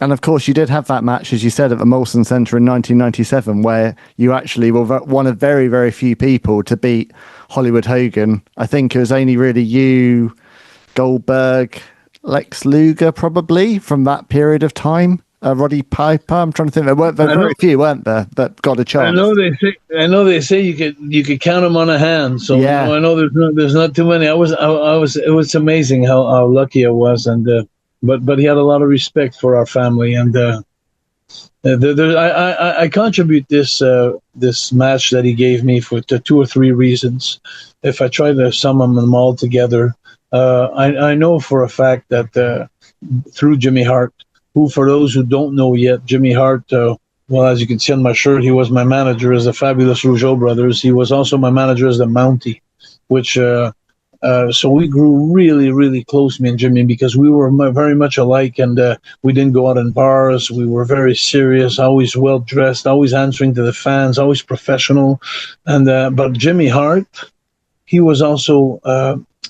And of course, you did have that match, as you said, at the Molson Centre in 1997, where you actually were one of very, very few people to beat Hollywood Hogan. I think it was only really you, Goldberg, Lex Luger, probably from that period of time. Roddy Piper. I'm trying to think. There were very few, weren't there, that got a chance? I know they say you could count them on a hand. So Yeah. I know there's not too many. It was amazing how lucky I was, and but he had a lot of respect for our family, and I contribute this match that he gave me to two or three reasons. If I try to sum them all together, I know for a fact that through Jimmy Hart, who, for those who don't know yet, Jimmy Hart, well, as you can see on my shirt, he was my manager as the fabulous Rougeau brothers. He was also my manager as the Mountie, which so we grew really, really close, me and Jimmy, because we were very much alike, and we didn't go out in bars. We were very serious, always well dressed, always answering to the fans, always professional. And but Jimmy Hart, he was also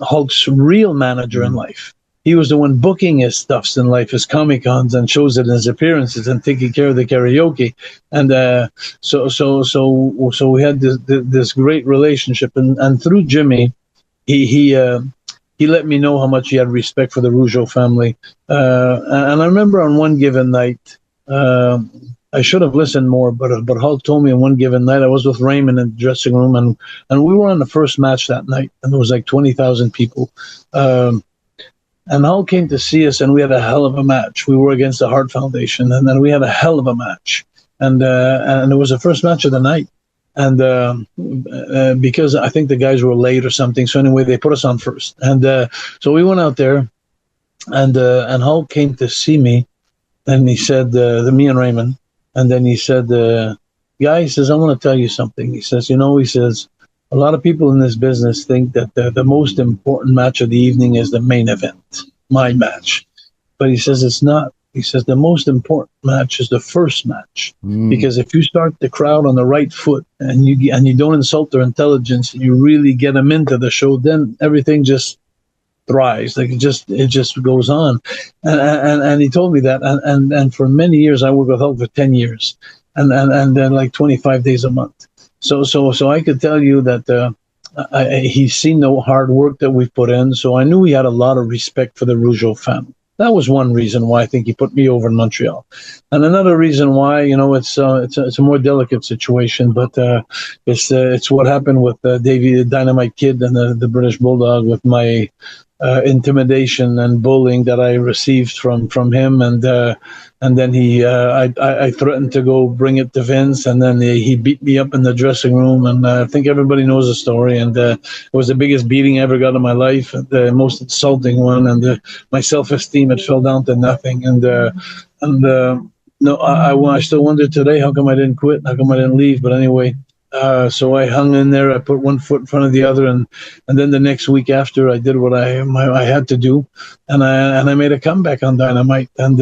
Hulk's real manager in life. He was the one booking his stuffs in life, his Comic Cons and shows and his appearances, and taking care of the karaoke. And so we had this great relationship, and through Jimmy, he let me know how much he had respect for the Rougeau family. And I remember on one given night, I should have listened more, but Hulk told me on one given night, I was with Raymond in the dressing room, and we were on the first match that night, and there was like 20,000 people. And Hulk came to see us, and we had a hell of a match. We were against the Hart Foundation, and then we had a hell of a match. And it was the first match of the night. And because I think the guys were late or something, so anyway, they put us on first. And so we went out there, and Hulk came to see me, and he said, me and Raymond, and then he said, guy, he says, I want to tell you something. He says, he says, a lot of people in this business think that the most important match of the evening is the main event, my match. But he says it's not. He says the most important match is the first match. Because if you start the crowd on the right foot and you don't insult their intelligence, and you really get them into the show, then everything just thrives. Like it just goes on. And he told me that. And for many years, I worked with Hulk for 10 years, and then like 25 days a month. So I could tell you that he's seen the hard work that we've put in. So I knew he had a lot of respect for the Rougeau family. That was one reason why I think he put me over in Montreal. And another reason why, it's a more delicate situation, but it's what happened with Davey the Dynamite Kid and the British Bulldog, with my intimidation and bullying that I received from him, and then I threatened to go bring it to Vince, and then he beat me up in the dressing room, and I think everybody knows the story, and it was the biggest beating I ever got in my life, the most insulting one, and my self-esteem had fell down to nothing, and no, I still wonder today, how come I didn't quit, how come I didn't leave, but anyway. So I hung in there. I put one foot in front of the other, and then the next week after, I did what I had to do, and I made a comeback on Dynamite. And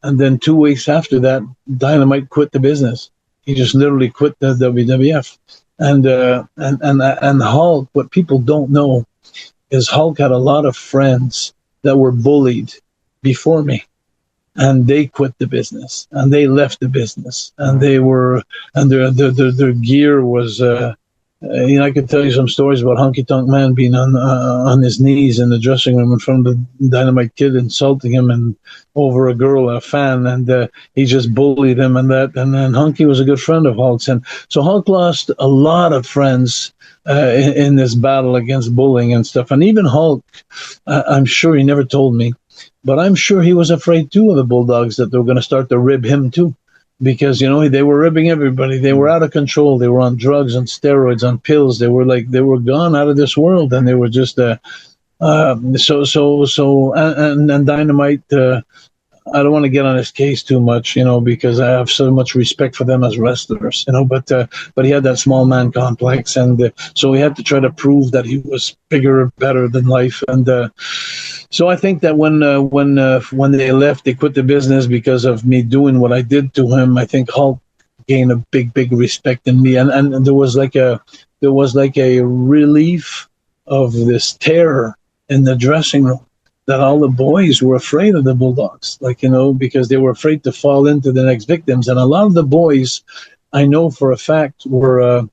then 2 weeks after that, Dynamite quit the business. He just literally quit the WWF. And Hulk, what people don't know is Hulk had a lot of friends that were bullied before me. And they quit the business, and they left the business, and their gear was, I could tell you some stories about Honky Tonk Man being on his knees in the dressing room in front of the Dynamite Kid, insulting him and over a girl, a fan, and he just bullied him and that. And then Honky was a good friend of Hulk's, and so Hulk lost a lot of friends in this battle against bullying and stuff. And even Hulk, I'm sure he never told me, but I'm sure he was afraid too of the Bulldogs, that they were going to start to rib him too, because they were ribbing everybody. They were out of control. They were on drugs, on steroids, on pills. They were gone out of this world, and they were just and Dynamite. I don't want to get on his case too much, because I have so much respect for them as wrestlers, but he had that small man complex, and so he had to try to prove that he was bigger, better than life, and so I think that when they left, they quit the business because of me doing what I did to him. I think Hulk gained a big respect in me, and there was like a relief of this terror in the dressing room. that all the boys were afraid of the Bulldogs, like, because they were afraid to fall into the next victims. And a lot of the boys, I know for a fact, were,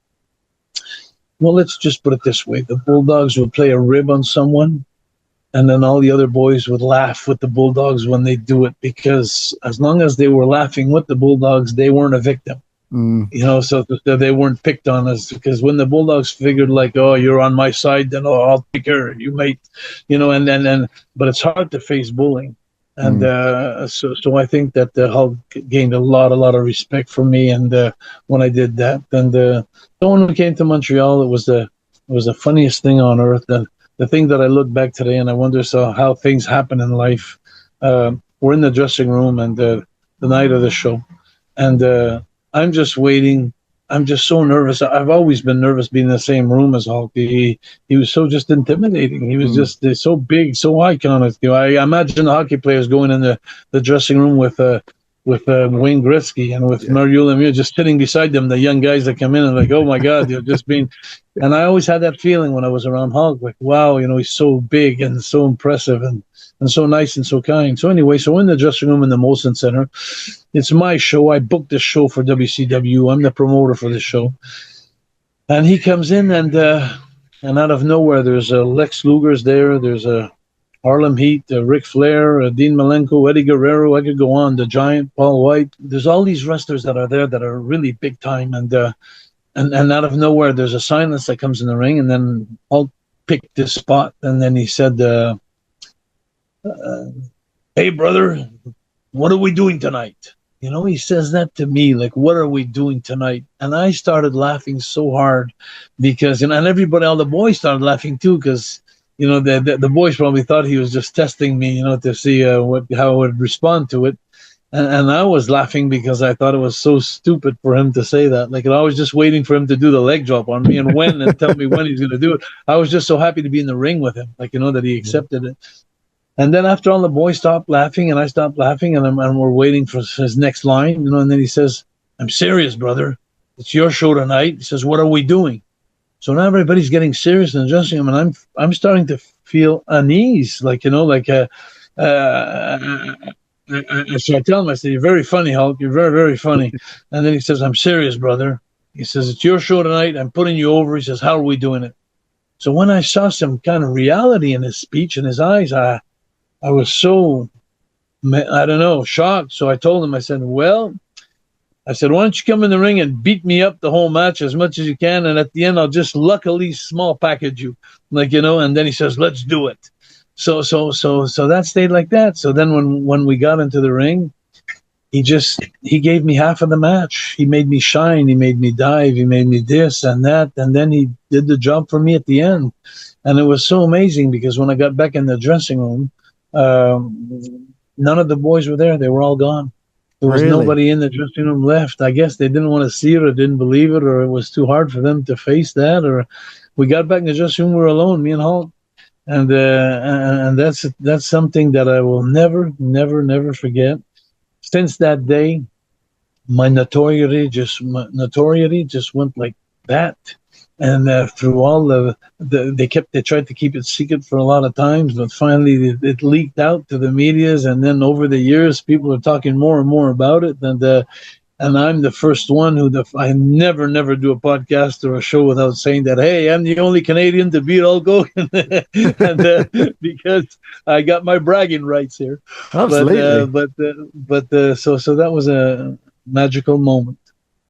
well, let's just put it this way. The Bulldogs would play a rib on someone, and then all the other boys would laugh with the Bulldogs when they do it, because as long as they were laughing with the Bulldogs, they weren't a victim. So they weren't picked on us, because when the Bulldogs figured like, oh, you're on my side, then I'll take her, you mate, and but it's hard to face bullying. And so I think that Hulk gained a lot of respect from me, and when I did that, and so when we came to Montreal, it was the funniest thing on earth. And the thing that I look back today and I wonder how things happen in life. We're in the dressing room, and the night of the show, and I'm just waiting. I'm just so nervous. I've always been nervous being in the same room as Hulk. He was so just intimidating. He was just so big, so iconic. I imagine the hockey players going in the dressing room with Wayne Gretzky and with Mario Lemieux just sitting beside them, the young guys that come in and like, oh my God, they're just being. And I always had that feeling when I was around Hulk, like, wow, he's so big and so impressive and so nice and so kind. So anyway, so in the dressing room in the Molson Center, it's my show. I booked this show for WCW. I'm the promoter for this show. And he comes in, and out of nowhere, there's Lex Luger's there. There's Harlem Heat, Ric Flair, Dean Malenko, Eddie Guerrero. I could go on. The Giant, Paul White. There's all these wrestlers that are there that are really big time. And out of nowhere, there's a silence that comes in the ring. And then Hulk picked this spot. And then he said, hey, brother, what are we doing tonight? He says that to me, like, what are we doing tonight? And I started laughing so hard because, and everybody, all the boys started laughing too, because, the boys probably thought he was just testing me, to see how I would respond to it. And I was laughing because I thought it was so stupid for him to say that. Like, I was just waiting for him to do the leg drop on me and tell me when he's going to do it. I was just so happy to be in the ring with him, like, that he accepted it. And then after all the boys stopped laughing and I stopped laughing, and we're waiting for his next line, and then he says, I'm serious, brother. It's your show tonight. He says, what are we doing? So now everybody's getting serious and adjusting him, and I'm starting to feel unease, so I tell him, I said, you're very funny, Hulk. You're very, very funny. And then he says, I'm serious, brother. He says, it's your show tonight. I'm putting you over. He says, how are we doing it? So when I saw some kind of reality in his speech and his eyes, I was so, I don't know, shocked. So I told him, I said, why don't you come in the ring and beat me up the whole match as much as you can, and at the end I'll just luckily small package you, and then he says, let's do it. So that stayed like that. So then when we got into the ring, he gave me half of the match. He made me shine, he made me dive, he made me this and that, and then he did the job for me at the end. And it was so amazing because when I got back in the dressing room, none of the boys were there. They were all gone. There was nobody in the dressing room left. I guess they didn't want to see it or didn't believe it, or it was too hard for them to face that. Or we got back in the dressing room, we were alone, me and Hulk. And that's something that I will never forget. Since that day, my notoriety just went like that. And through all they tried to keep it secret for a lot of times, but finally it leaked out to the medias, and then over the years, people are talking more and more about it. And I'm the first one I never do a podcast or a show without saying that, hey, I'm the only Canadian to beat Hulk Hogan, and because I got my bragging rights here. Absolutely. So that was a magical moment.